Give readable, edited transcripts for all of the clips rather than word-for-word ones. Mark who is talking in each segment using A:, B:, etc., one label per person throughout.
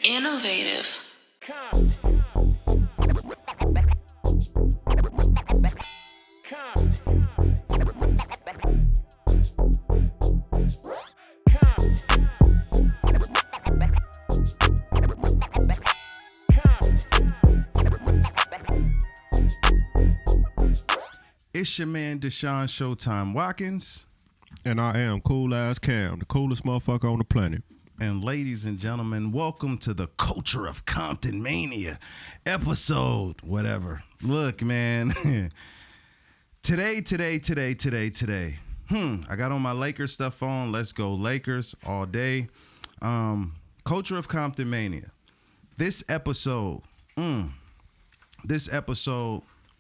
A: Innovative.
B: It's your man, Deshaun Showtime Watkins.
C: And I am Cool Ass Cam, the coolest motherfucker on the planet.
B: And ladies and gentlemen, welcome to the Culture of Comptonmania episode, whatever. Look, man, today. I got on my Lakers stuff on. Let's go Lakers all day. Culture of Comptonmania. This episode,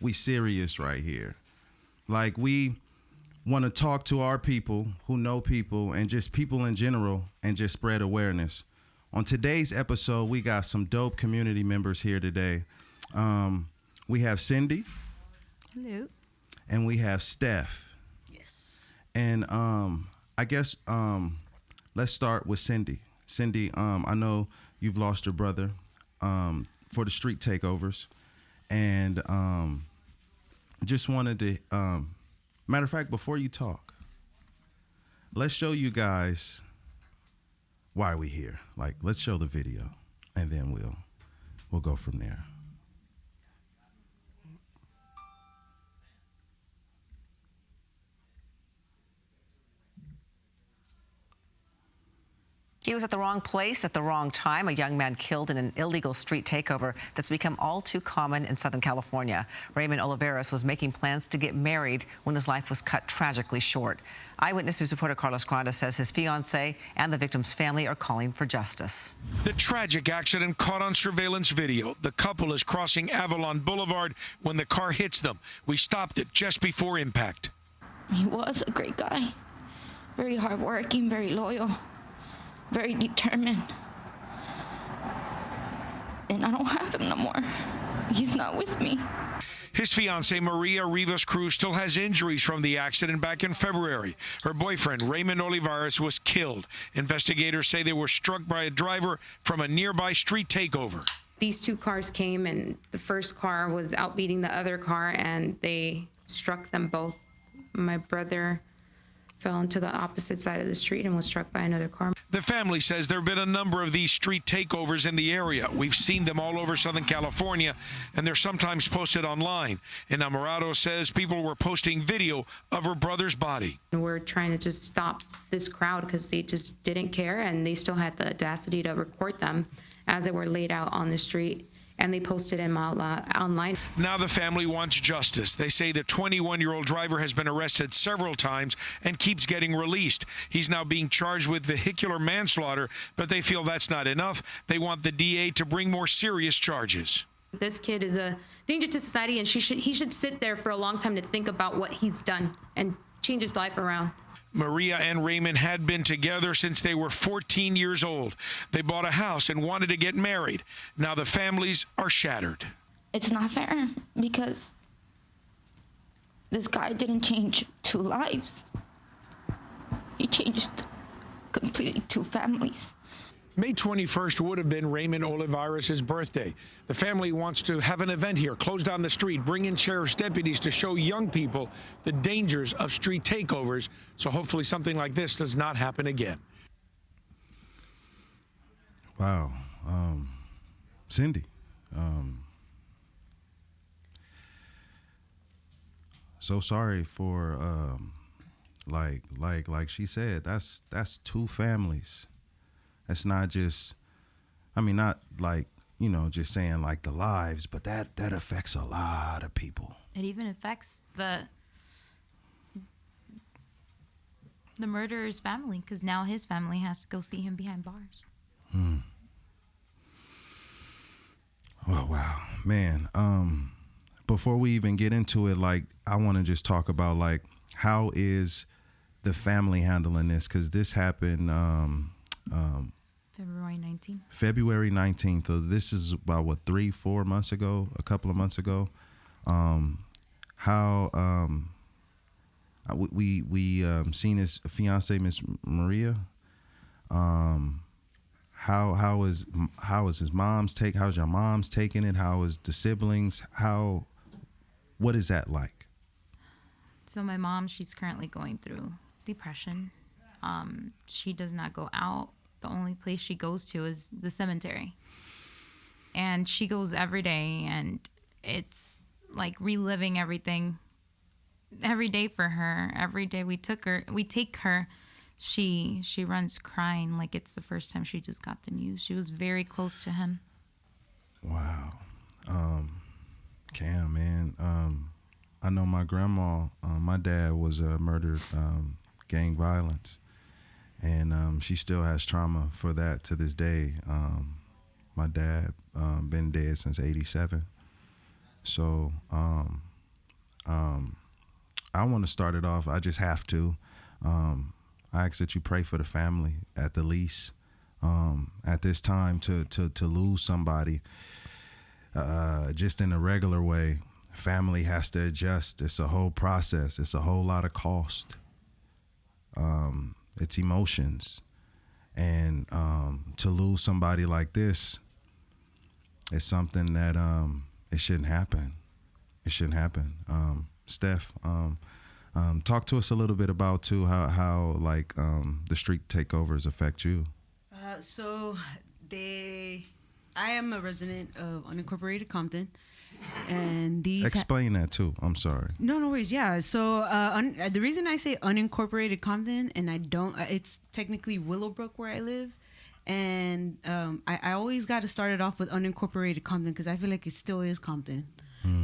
B: we serious right here. Like, we want to talk to our people who know people and just people in general and just spread awareness. On today's episode, we got some dope community members here today. We have Cindy.
D: Hello.
B: And we have Steph.
D: Yes.
B: And I guess let's start with Cindy. Cindy, I know you've lost your brother for the street takeovers. And just wanted to, matter of fact, before you talk, let's show you guys why we here. Like, let's show the video, and then we'll go from there.
E: He was at the wrong place at the wrong time. A young man killed in an illegal street takeover that's become all too common in Southern California. Raymond Olivares was making plans to get married when his life was cut tragically short. Eyewitness News reporter Carlos Granda says his fiancée and the victim's family are calling for justice.
F: The tragic accident caught on surveillance video. The couple is crossing Avalon Boulevard when the car hits them. We stopped it just before impact.
G: He was a great guy. Very hardworking, very loyal. Very determined. And I don't have him no more. He's not with me.
F: His fiancée, Maria Rivas Cruz, still has injuries from the accident back in February. Her boyfriend, Raymond Olivares, was killed. Investigators say they were struck by a driver from a nearby street takeover.
H: These two cars came, and the first car was outbeating the other car, and they struck them both. My brother fell into the opposite side of the street and was struck by another car.
F: The family says there have been a number of these street takeovers in the area. We've seen them all over Southern California, and they're sometimes posted online. Enamorado says people were posting video of her brother's body.
H: We're trying to just stop this crowd because they just didn't care, and they still had the audacity to record them as they were laid out on the street. And they posted him out online.
F: Now the family wants justice. They say the 21-year-old driver has been arrested several times and keeps getting released. He's now being charged with vehicular manslaughter, but they feel that's not enough. They want the DA to bring more serious charges.
H: This kid is a danger to society, and he should sit there for a long time to think about what he's done and change his life around.
F: Maria and Raymond had been together since they were 14 years old. They bought a house and wanted to get married. Now the families are shattered.
G: It's not fair because this guy didn't change two lives. He changed completely two families.
F: May 21st would have been Raymond Olivares' birthday. The family wants to have an event here, close down the street, bring in sheriff's deputies to show young people the dangers of street takeovers, so hopefully something like this does not happen again.
B: Wow. Cindy. So sorry for, like she said, that's two families. That's not just, not like, just saying like the lives, but that affects a lot of people.
D: It even affects the murderer's family, because now his family has to go see him behind bars.
B: Oh, wow. Man, before we even get into it, like, I want to just talk about, like, how is the family handling this? Because this happened
D: February 19th.
B: February 19th. So this is about, what, 3-4 months ago, a couple of months ago. We seen his fiance, Miss Maria. how is his mom's take? How's your mom's taking it? How is the siblings? What is that like?
D: So my mom, she's currently going through depression. She does not go out. The only place she goes to is the cemetery. And she goes every day, and it's like reliving everything every day for her. Every day we take her, she runs crying like it's the first time she just got the news. She was very close to him.
B: Wow. Cam, man. I know my grandma, my dad was murdered, gang violence. And she still has trauma for that to this day. My dad been dead since '87. So I want to start it off. I just have to. I ask that you pray for the family at the least. At this time, to lose somebody just in a regular way, family has to adjust. It's a whole process. It's a whole lot of cost. It's emotions. And to lose somebody like this is something that it shouldn't happen. It shouldn't happen. Steph, talk to us a little bit about too how like the street takeovers affect you.
A: I am a resident of unincorporated Compton, and these
B: Explain that too. I'm sorry.
A: No worries. Yeah. So the reason I say unincorporated Compton, and I don't, it's technically Willowbrook where I live, and I always got to start it off with unincorporated Compton because I feel like it still is Compton.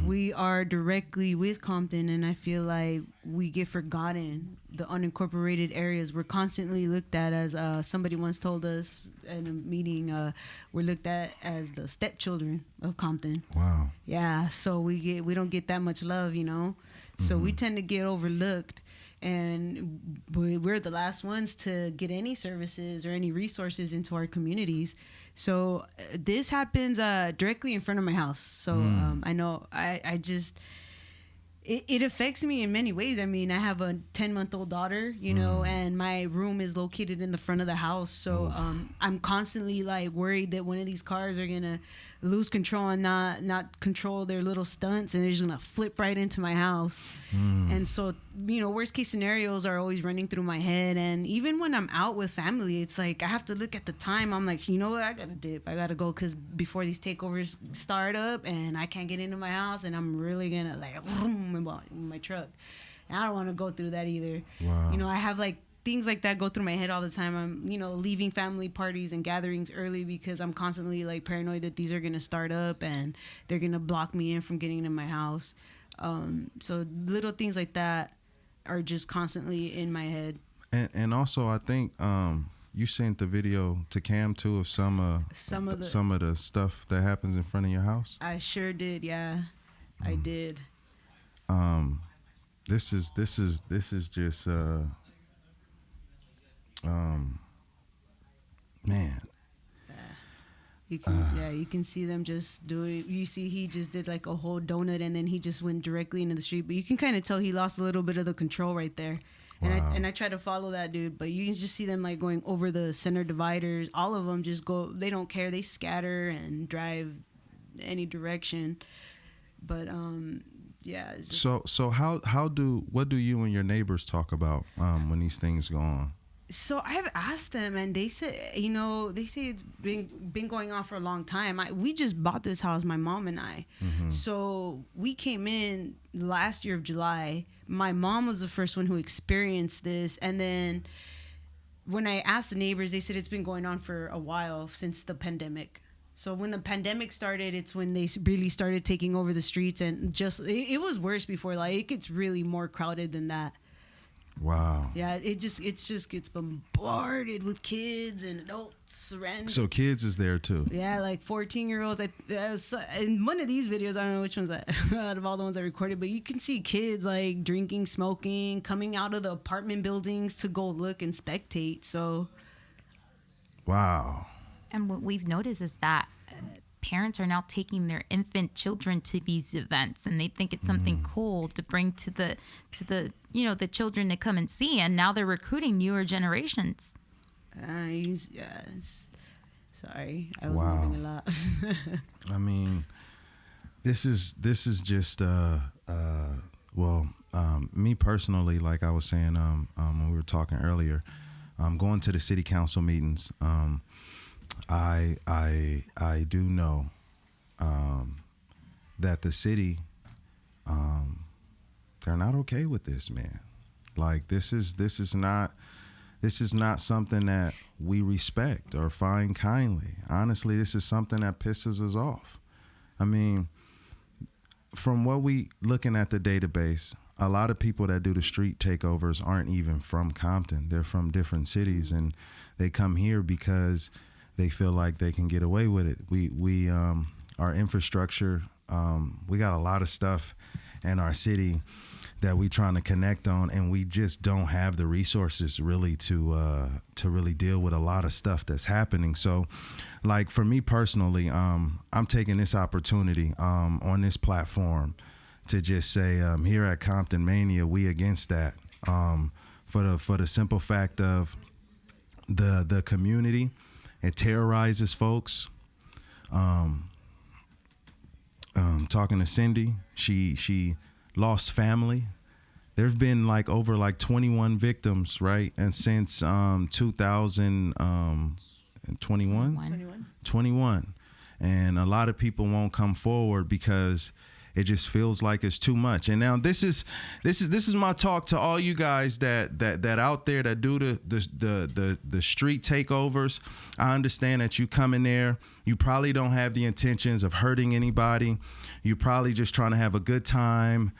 A: We are directly with Compton, and I feel like we get forgotten. The unincorporated areas, we're constantly looked at as somebody once told us in a meeting, we're looked at as the stepchildren of Compton.
B: Wow.
A: Yeah, so we don't get that much love, you know. So we tend to get overlooked, and we're the last ones to get any services or any resources into our communities. So this happens directly in front of my house. So I know I just it affects me in many ways. I mean, I have a 10-month-old daughter, you know, and my room is located in the front of the house. So I'm constantly like worried that one of these cars are gonna lose control and not control their little stunts, and they're just gonna flip right into my house. And so, you know, worst case scenarios are always running through my head. And even when I'm out with family, it's like I have to look at the time. I'm like, you know what, I gotta dip, I gotta go, because before these takeovers start up and I can't get into my house, and I'm really gonna like in my truck, and I don't want to go through that either.
B: Wow.
A: You know, I have like things like that go through my head all the time. I'm, you know, leaving family parties and gatherings early because I'm constantly like paranoid that these are going to start up and they're going to block me in from getting into my house. So little things like that are just constantly in my head.
B: And also, I think you sent the video to Cam too of some of the stuff that happens in front of your house.
A: I sure did. Yeah, I did.
B: This is just man.
A: You can see them just doing. You see, he just did like a whole donut, and then he just went directly into the street. But you can kind of tell he lost a little bit of the control right there.
B: Wow.
A: And I try to follow that dude, but you can just see them like going over the center dividers. All of them just go. They don't care. They scatter and drive any direction. But yeah. It's just,
B: So what do you and your neighbors talk about when these things go on?
A: So I've asked them, and they say, you know, it's been going on for a long time. We just bought this house, my mom and I. So we came in last year of July. My mom was the first one who experienced this, and then when I asked the neighbors, they said it's been going on for a while since the pandemic. So when the pandemic started, it's when they really started taking over the streets, and just it was worse before. Like, it gets really more crowded than that.
B: Wow.
A: Yeah, it just gets bombarded with kids and adults around.
B: So kids is there too.
A: Yeah, like 14-year-olds. In one of these videos, I don't know which one's that out of all the ones I recorded, but you can see kids like drinking, smoking, coming out of the apartment buildings to go look and spectate. So,
B: wow.
D: And what we've noticed is that parents are now taking their infant children to these events, and they think it's something cool to bring to the you know, the children to come and see, and now they're recruiting newer generations.
A: Sorry, I was
B: Wow.
A: moving a lot.
B: I mean, this is just me personally, like I was saying when we were talking earlier, going to the city council meetings, I do know that the city, they're not okay with this, man. Like this is not something that we respect or find kindly. Honestly, this is something that pisses us off. I mean, from what we looking at the database, a lot of people that do the street takeovers aren't even from Compton. They're from different cities, and they come here because they feel like they can get away with it. We our infrastructure, we got a lot of stuff in our city that we trying to connect on, and we just don't have the resources really to really deal with a lot of stuff that's happening. So, like for me personally, I'm taking this opportunity on this platform to just say here at Comptonmania, we against that for the simple fact of the community. It terrorizes folks. Talking to Cindy, she lost family. There've been over 21 victims, right? And since 2021, and a lot of people won't come forward because it just feels like it's too much. And now this is my talk to all you guys that out there that do the street takeovers. I understand that you come in there, you probably don't have the intentions of hurting anybody. You're probably just trying to have a good time.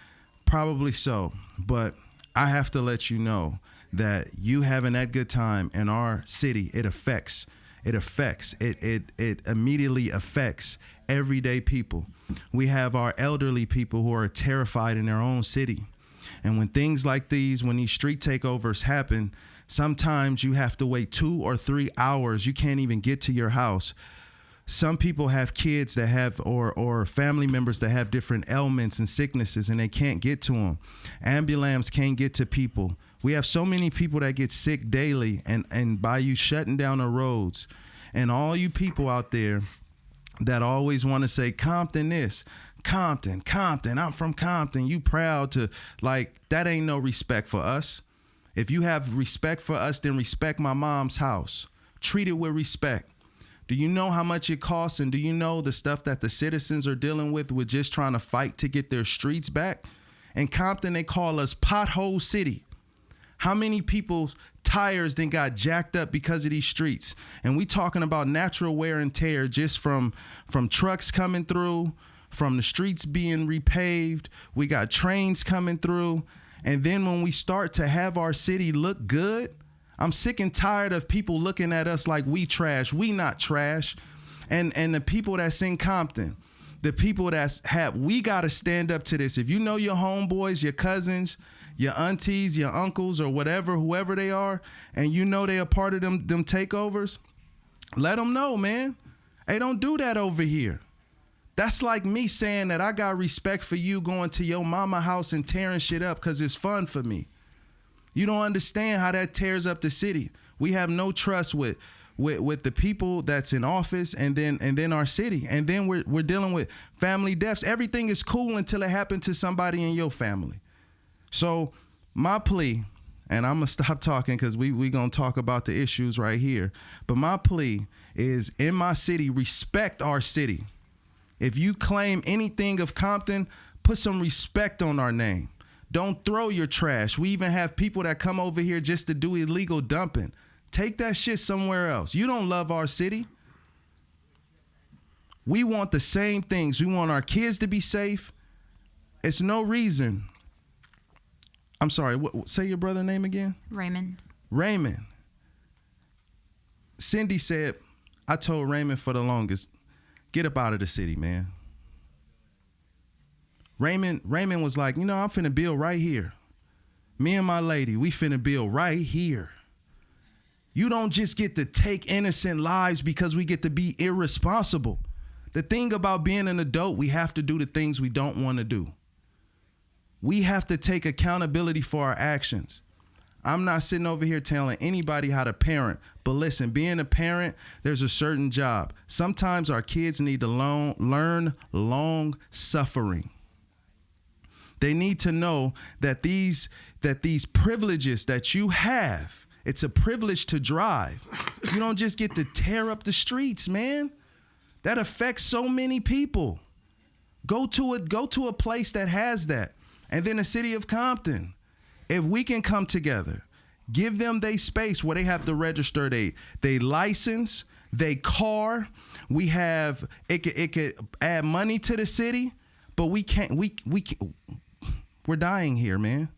B: Probably so. But I have to let you know that you having that good time in our city, it immediately affects everyday people. We have our elderly people who are terrified in their own city. And when things like these, when these street takeovers happen, sometimes you have to wait 2 or 3 hours. You can't even get to your house. Some people have kids that have or family members that have different ailments and sicknesses, and they can't get to them. Ambulance can't get to people. We have so many people that get sick daily, and by you shutting down the roads, and all you people out there that always want to say Compton this, Compton, I'm from Compton. You proud to, that ain't no respect for us. If you have respect for us, then respect my mom's house. Treat it with respect. Do you know how much it costs, and do you know the stuff that the citizens are dealing with just trying to fight to get their streets back? In Compton, they call us Pothole City. How many people's tires then got jacked up because of these streets? And we talking about natural wear and tear just from trucks coming through, from the streets being repaved. We got trains coming through. And then when we start to have our city look good, I'm sick and tired of people looking at us like we trash. We not trash. And the people that's in Compton, the people we got to stand up to this. If you know your homeboys, your cousins, your aunties, your uncles, or whoever they are, and you know they are part of them takeovers, let them know, man. Hey, don't do that over here. That's like me saying that I got respect for you going to your mama house and tearing shit up because it's fun for me. You don't understand how that tears up the city. We have no trust with the people that's in office, and then our city, and then we're dealing with family deaths. Everything is cool until it happened to somebody in your family. So my plea, and I'm gonna stop talking because we gonna talk about the issues right here. But my plea is, in my city, respect our city. If you claim anything of Compton, put some respect on our name. Don't throw your trash. We even have people that come over here just to do illegal dumping. Take that shit somewhere else. You don't love our city. We want the same things. We want our kids to be safe. It's no reason. I'm sorry, say your brother's name again? Raymond. Cindy said, I told Raymond for the longest, get up out of the city, man. Raymond was like, I'm finna build right here. Me and my lady, we finna build right here. You don't just get to take innocent lives because we get to be irresponsible. The thing about being an adult, we have to do the things we don't want to do. We have to take accountability for our actions. I'm not sitting over here telling anybody how to parent. But listen, being a parent, there's a certain job. Sometimes our kids need to learn long suffering. They need to know that these privileges that you have, it's a privilege to drive. You don't just get to tear up the streets, man. That affects so many people. Go to a place that has that. And then the city of Compton, if we can come together, give them their space where they have to register they license, they car. We have it could add money to the city, but we can't. We're dying here, man.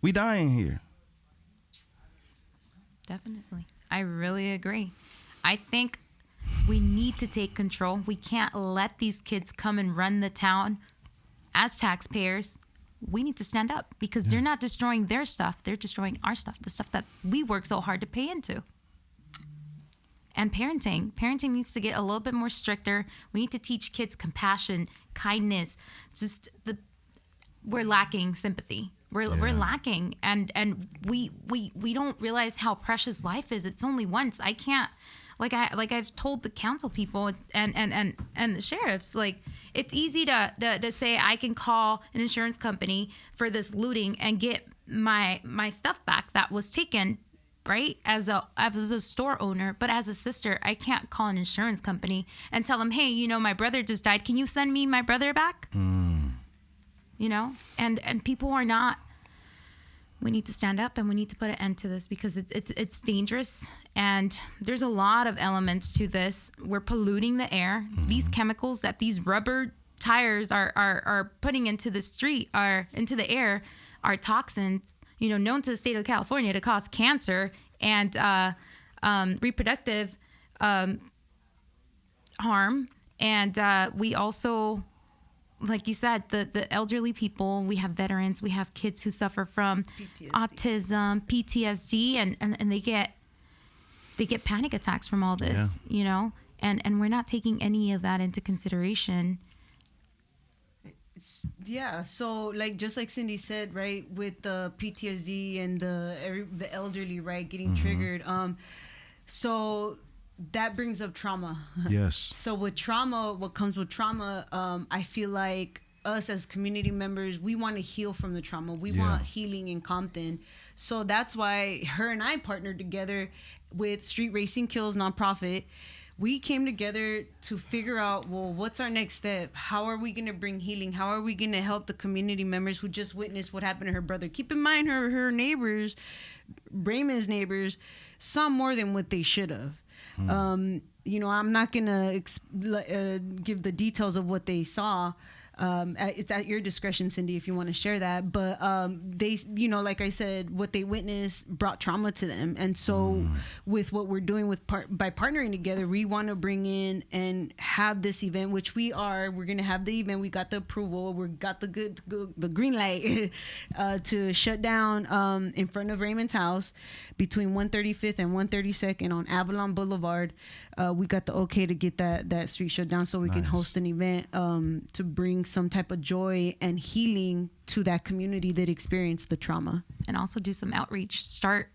B: We dying here.
D: Definitely. I really agree. I think we need to take control. We can't let these kids come and run the town. As taxpayers, we need to stand up because they're not destroying their stuff. They're destroying our stuff, the stuff that we work so hard to pay into. And parenting needs to get a little bit more stricter. We need to teach kids compassion, kindness. We're lacking sympathy. We're lacking, and we don't realize how precious life is. It's only once. I can't, I've told the council people and the sheriffs, like, it's easy to say I can call an insurance company for this looting and get my stuff back that was taken, right? As a store owner, but as a sister, I can't call an insurance company and tell them, hey, my brother just died. Can you send me my brother back? And people are not. We need to stand up and we need to put an end to this because it's dangerous, and there's a lot of elements to this. We're polluting the air. These chemicals that these rubber tires are putting into the street into the air are toxins, known to the state of California to cause cancer and reproductive harm. And we also, like you said, the elderly people, we have veterans, we have kids who suffer from autism, PTSD, and they get panic attacks from all this, and we're not taking any of that into consideration.
A: So just like Cindy said, right, with the PTSD and the elderly, right, getting triggered, so that brings up trauma.
B: Yes.
A: So with trauma, what comes with trauma, I feel like us as community members, we want to heal from the trauma. We want healing in Compton. So that's why her and I partnered together with Street Racing Kills nonprofit. We came together to figure out, well, what's our next step? How are we going to bring healing? How are we going to help the community members who just witnessed what happened to her brother? Keep in mind, her neighbors, Raymond's neighbors, saw more than what they should have. I'm not gonna give the details of what they saw. It's at your discretion, Cindy, if you want to share that. But they, like I said, what they witnessed brought trauma to them. And so with what we're doing by partnering together, we want to bring in and have this event, which we're going to have the event. We got the approval. We got the green light to shut down in front of Raymond's house between 135th and 132nd on Avalon Boulevard. We got the okay to get that street shut down so we can host an event to bring some type of joy and healing to that community that experienced the trauma.
D: And also do some outreach. Start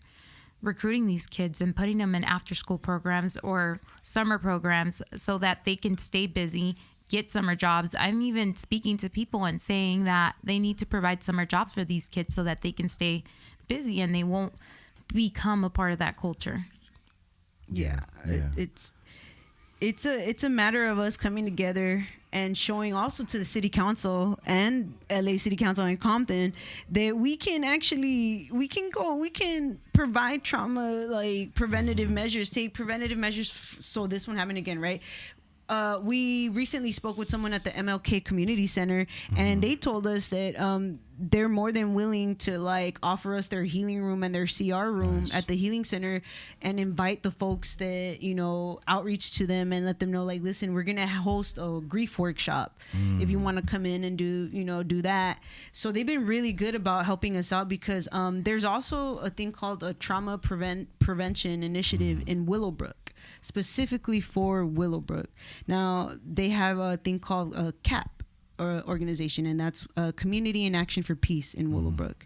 D: recruiting these kids and putting them in after school programs or summer programs so that they can stay busy, get summer jobs. I'm even speaking to people and saying that they need to provide summer jobs for these kids so that they can stay busy and they won't become a part of that culture.
A: It's a matter of us coming together and showing also to the city council and LA City Council in Compton that we can provide trauma preventative measures, take preventative measures so this won't happen again, right? We recently spoke with someone at the MLK Community Center, and they told us that they're more than willing to offer us their healing room and their CR room at the healing center, and invite the folks that outreach to them and let them know listen, we're gonna host a grief workshop if you want to come in and do that. So they've been really good about helping us out because there's also a thing called a trauma prevention initiative in Willowbrook, specifically for Willowbrook. Now they have a thing called a CAP, organization, and that's Community in Action for Peace in Willowbrook.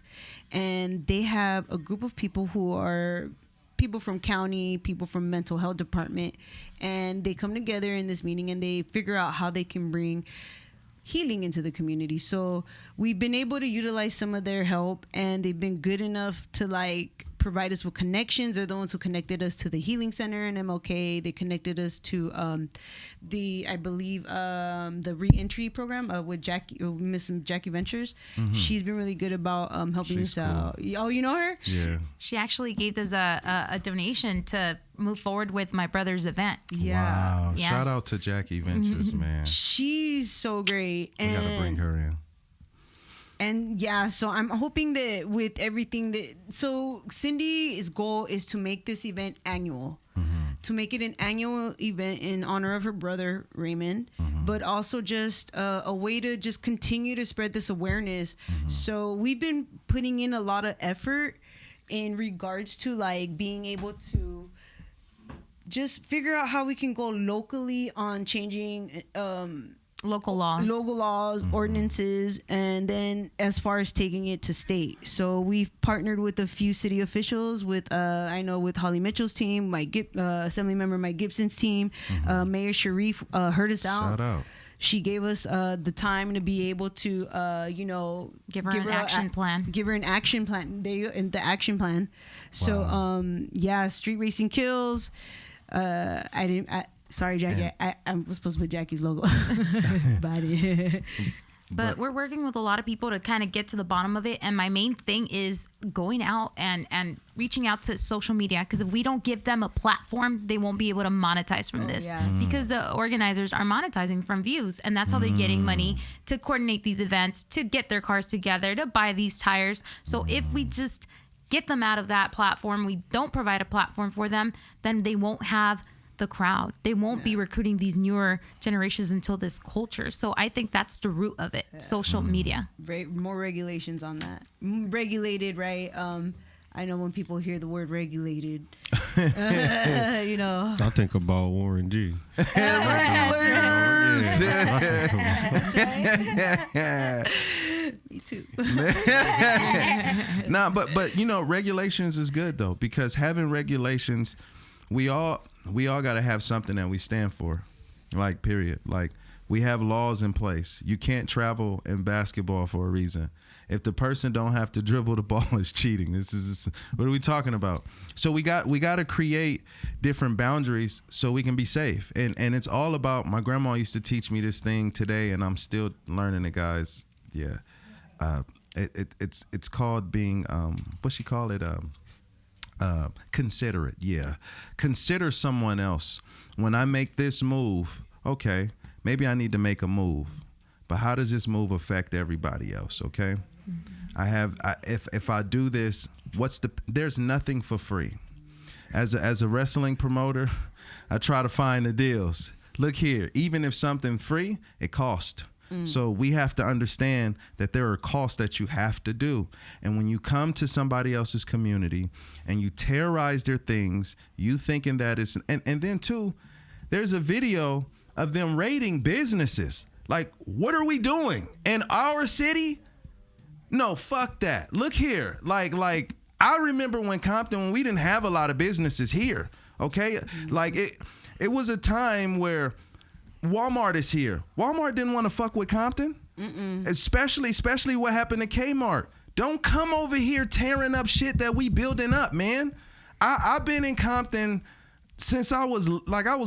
A: And they have a group of people who are people from county, people from mental health department, and they come together in this meeting and they figure out how they can bring healing into the community. So we've been able to utilize some of their help, and they've been good enough to like provide us with connections. They're the ones who connected us to the healing center in MLK. They connected us to the re-entry program with Miss Jackie Ventures. She's been really good about helping us out. Oh, you know her?
B: Yeah.
D: She actually gave us a donation to move forward with my brother's event.
A: Yeah.
B: Wow.
D: Yes.
B: Shout out to Jackie Ventures, man.
A: She's so great.
B: We gotta bring her in.
A: And yeah, so I'm hoping that with everything so Cindy's goal is to make this event annual, to make it an annual event in honor of her brother Raymond, but also just a way to just continue to spread this awareness. So we've been putting in a lot of effort in regards to like being able to just figure out how we can go locally on changing
D: Local laws,
A: ordinances, and then as far as taking it to state. So we've partnered with a few city officials, with I know with Holly Mitchell's team, Assembly Member Mike Gibson's team, Mayor Sharif heard us out.
B: Shout out.
A: She gave us the time to be able to,
D: give her an action plan.
A: Give her an action plan. The action plan. So, Street Racing Kills. Sorry, Jackie. I was supposed to put Jackie's logo.
D: But we're working with a lot of people to kind of get to the bottom of it. And my main thing is going out and reaching out to social media. Because if we don't give them a platform, they won't be able to monetize from this.
A: Yes.
D: Because the organizers are monetizing from views. And that's how they're getting money to coordinate these events, to get their cars together, to buy these tires. So if we just get them out of that platform, we don't provide a platform for them, then they won't have the crowd. They won't be recruiting these newer generations until this culture. So I think that's the root of it. Social media.
A: More regulations on that. Regulated, right? I know when people hear the word regulated,
C: I think about Warren G.
A: Me too.
B: Nah, but regulations is good though, because having regulations, we all got to have something that we stand for, like, period. Like, we have laws in place. You can't travel in basketball for a reason. If the person don't have to dribble the ball, it's cheating. What are we talking about? So we got to create different boundaries so we can be safe. And it's all about, my grandma used to teach me this thing today, and I'm still learning it, guys. Yeah. It's called being, what she call it? Considerate. Yeah. Consider someone else. When I make this move, okay, maybe I need to make a move, but how does this move affect everybody else? Okay. If I do this, there's nothing for free. As a wrestling promoter, I try to find the deals. Look here, even if something free, it costs. So we have to understand that there are costs that you have to do. And when you come to somebody else's community and you terrorize their things, you thinking that it's, and then too, there's a video of them raiding businesses. Like, what are we doing in our city? No, fuck that. Look here. Like I remember when Compton, when we didn't have a lot of businesses here. Okay. Like it was a time where Walmart is here. Walmart didn't want to fuck with Compton. Especially what happened to Kmart. Don't come over here tearing up shit that we building up, man. I've been in Compton since I was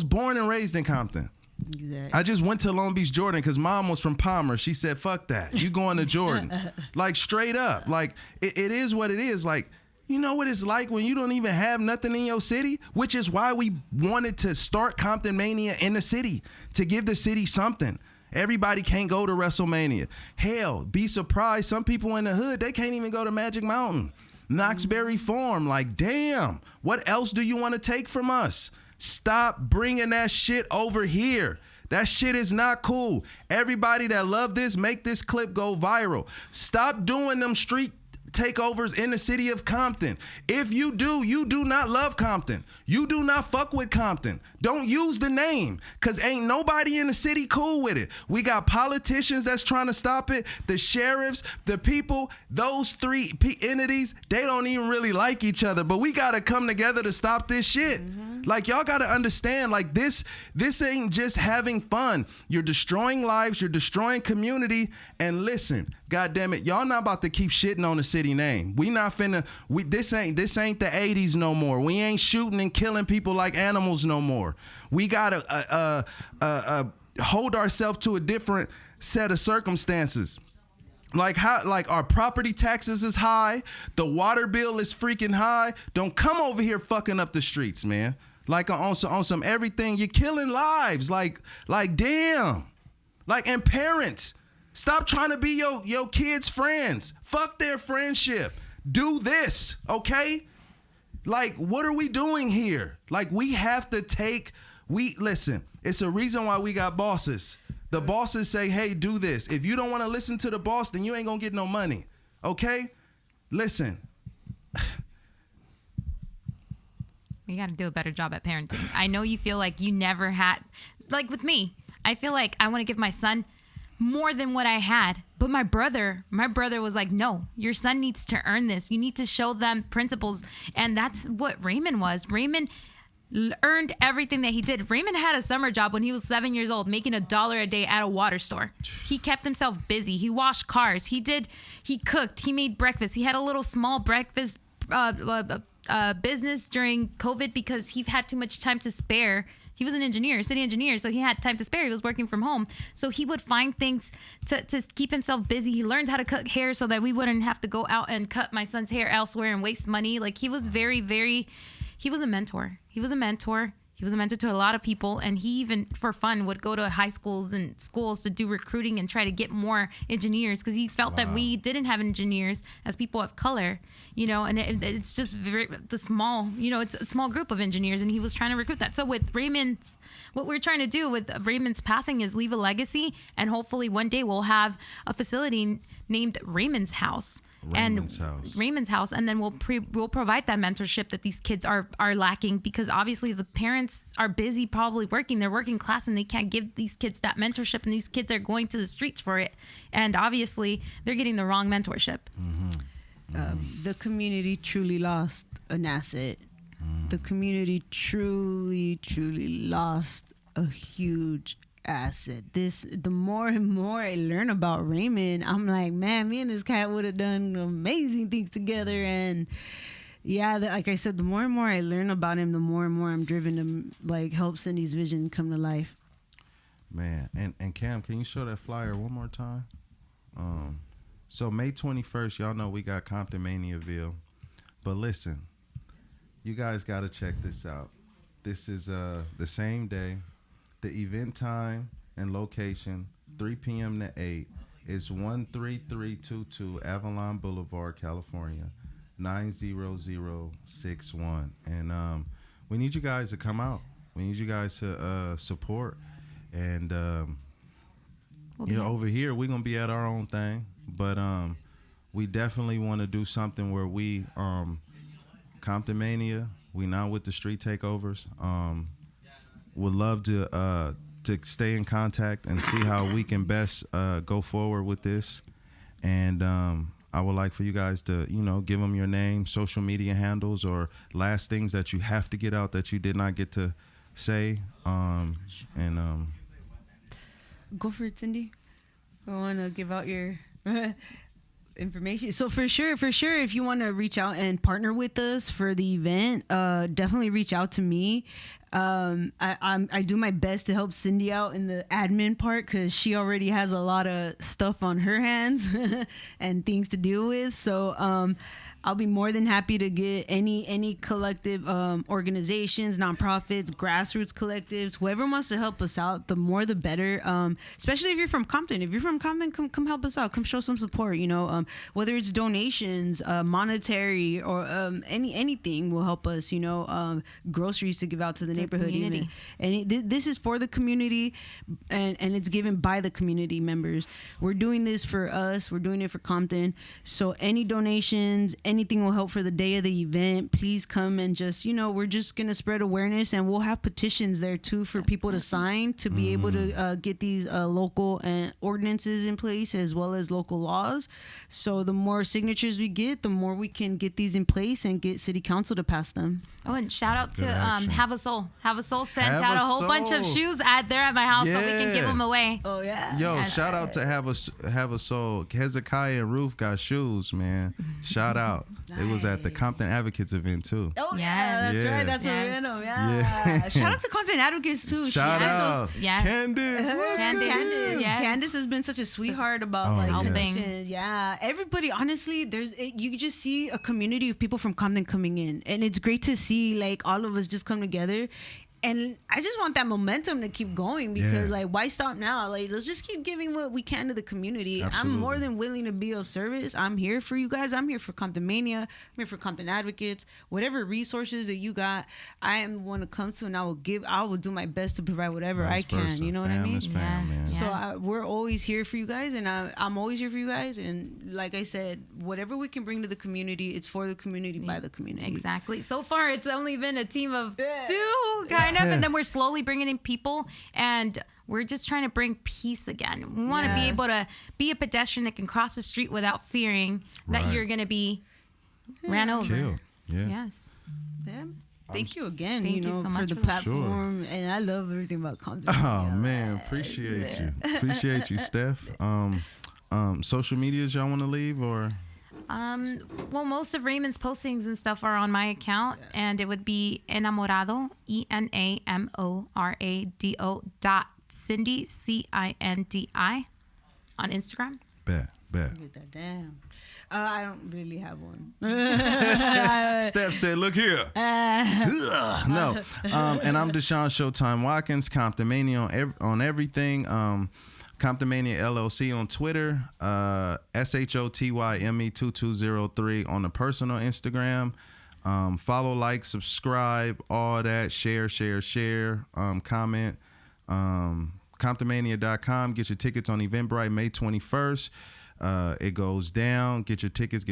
B: born and raised in Compton.
A: Exactly.
B: I just went to Long Beach, Jordan, because mom was from Palmer. She said, fuck that. You going to Jordan. Like, straight up. Like, it is what it is. Like, you know what it's like when you don't even have nothing in your city? Which is why we wanted to start Comptonmania in the city, to give the city something. Everybody can't go to WrestleMania. Hell, be surprised. Some people in the hood, they can't even go to Magic Mountain. Knoxbury Farm. Like, damn, what else do you want to take from us? Stop bringing that shit over here. That shit is not cool. Everybody that love this, make this clip go viral. Stop doing them street takeovers in the city of Compton. If you do, you do not love Compton. You do not fuck with Compton. Don't use the name, because ain't nobody in the city cool with it. We got politicians that's trying to stop it, the sheriffs, the people, those three entities, they don't even really like each other, but we got to come together to stop this shit. Like, y'all got to understand, like, this ain't just having fun. You're destroying lives, you're destroying community, and listen, God damn it, y'all not about to keep shitting on the city name. We not finna, this ain't the 80s no more. We ain't shooting and killing people like animals no more. We gotta hold ourselves to a different set of circumstances. Like our property taxes is high, the water bill is freaking high. Don't come over here fucking up the streets, man. Like on some everything, you're killing lives. Like damn. Like, and parents, stop trying to be your kids' friends. Fuck their friendship. Do this, okay? Like, what are we doing here? Like, we have to listen, it's a reason why we got bosses. The bosses say, hey, do this. If you don't want to listen to the boss, then you ain't gonna get no money, okay? Listen.
D: We got to do a better job at parenting. I know you feel like you never had, like with me, I feel like I want to give my son more than what I had. But my brother was like, no, your son needs to earn this. You need to show them principles. And that's what Raymond was. Raymond earned everything that he did. Raymond had a summer job when he was 7 years old, making $1 a day at a water store. He kept himself busy. He washed cars. He cooked. He made breakfast. He had a little small breakfast business during COVID because he had too much time to spare. He was an engineer, city engineer, so he had time to spare. He was working from home. So he would find things to keep himself busy. He learned how to cut hair so that we wouldn't have to go out and cut my son's hair elsewhere and waste money. Like, he was very, very, he was a mentor. He was a mentor. He was a mentor to a lot of people, and he even, for fun, would go to high schools and schools to do recruiting and try to get more engineers because he felt that we didn't have engineers as people of color, you know, and it's just it's a small group of engineers, and he was trying to recruit that. So with Raymond's, what we're trying to do with Raymond's passing is leave a legacy, and hopefully one day we'll have a facility named Raymond's House. Raymond's House, and then we'll provide that mentorship that these kids are lacking, because obviously the parents are busy, probably working, they're working class, and they can't give these kids that mentorship, and these kids are going to the streets for it, and obviously they're getting the wrong mentorship.
A: The community truly lost an asset. The community truly lost a huge asset. The more and more I learn about Raymond, I'm like, man, me and this cat would have done amazing things together. And yeah, like I said, the more and more I learn about him, the more and more I'm driven to like help Cindy's vision come to life.
B: Man, and Cam, can you show that flyer one more time? So May 21st, y'all know we got Comptonmaniaville. But listen, you guys got to check this out. This is the same day. The event time and location, 3 p.m. to 8, is 13322 Avalon Boulevard, California, 90061. And we need you guys to come out. We need you guys to support. And, over here, we're going to be at our own thing. But we definitely want to do something where we, Comptonmania, we not with the street takeovers. Would love to stay in contact and see how we can best go forward with this. And I would like for you guys to, give them your name, social media handles, or last things that you have to get out that you did not get to say.
A: Go for it, Cindy. I want to give out your information. So for sure, if you want to reach out and partner with us for the event, definitely reach out to me. I do my best to help Cindy out in the admin part, because she already has a lot of stuff on her hands and things to deal with. So I'll be more than happy to get any collective organizations, nonprofits, grassroots collectives, whoever wants to help us out, the more the better. Especially if you're from Compton. If you're from Compton, come help us out. Come show some support. Whether it's donations, monetary, or anything will help us. Groceries to give out to the neighborhood even.
D: community.
A: And this is for the community, and it's given by the community members. We're doing this for us. We're doing it for Compton. So any donations, anything will help for the day of the event. Please come and just, we're just going to spread awareness, and we'll have petitions there too for people to sign to be able to get these local ordinances in place as well as local laws. So the more signatures we get, the more we can get these in place and get city council to pass them.
D: Oh, and shout out to
B: action.
D: Have a Soul. Have a Soul sent
B: Have
D: out
B: a
D: a whole bunch of
B: Soul.
D: shoes there at my house so we can give
B: Yeah.
D: them away.
A: Oh yeah.
B: Yo,
D: Yes.
B: shout out to Have a Soul. Hezekiah and Ruth got shoes, man. Shout out. It was at the Compton Advocates event too.
A: Oh
D: Yes.
A: yeah, that's
B: Yeah.
A: right. That's
D: Yes.
A: random.
B: Yeah.
A: Shout out to Compton Advocates too.
B: Shout
A: Yes.
B: out.
D: Yes.
B: Candace. what's
D: Candace. Yes.
A: Candace has been such a sweetheart about
B: Oh,
A: like
B: yes.
A: connections. Yeah, everybody. Honestly, you just see a community of people from Compton coming in, and it's great to see like all of us just come together. And I just want that momentum to keep going because,
B: Yeah.
A: like, why stop now? Like, let's just keep giving what we can to the community.
B: Absolutely.
A: I'm more than willing to be of service. I'm here for you guys. I'm here for Comptonmania. I'm here for Compton Advocates. Whatever resources that you got, I am one to come to, and I will do my best to provide whatever I
B: Vice
A: can.
B: versa.
A: You know what I
B: Fam
A: mean?
B: is fam,
D: Yes.
B: man.
A: So
D: Yes.
A: we're always here for you guys, and I'm always here for you guys. And like I said, whatever we can bring to the community, it's for the community, by the community.
D: Exactly. So far, it's only been a team of
A: Yeah.
D: two, kind of, and then we're slowly bringing in people, and we're just trying to bring peace again. We want to be
A: Yeah.
D: able to be a pedestrian that can cross the street without fearing that
B: Right.
D: you're going to be ran over.
B: Killed. Yeah.
D: Yes.
A: Yeah. Thank you again,
D: Thank you so
A: for
D: much
A: the
D: for that.
A: platform, and I love everything about Compton.
B: Oh man, appreciate you. Appreciate you, Steph. Social medias y'all want to leave or?
D: Well, most of Raymond's postings and stuff are on my account, and it would be enamorado, ENAMORADO .Cindy CINDI on Instagram.
B: Bet.
A: Get that down. I don't really have one.
B: Steph said, "Look here." Ugh, no, and I'm Deshaun Showtime Watkins, Comptonmania on everything. Comptonmania LLC on Twitter, SHOTYME2203 on the personal Instagram. Follow, like, subscribe, all that. Share. Comment. Comptonmania.com. Get your tickets on Eventbrite May 21st. It goes down. Get your tickets.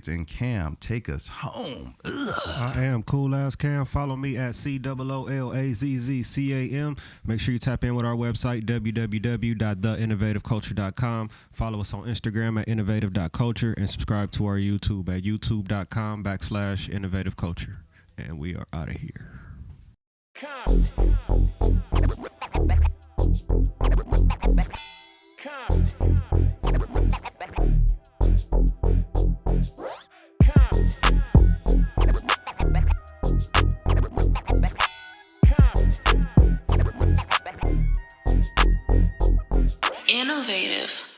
B: And Cam, take us home. Ugh.
C: I am Cool Ass Cam. Follow me at COOLAZZCAM. Make sure you tap in with our website, www.theinnovativeculture.com. Follow us on Instagram at innovative.culture and subscribe to our YouTube at youtube.com/innovativeculture. And we are out of here.
I: Innovative.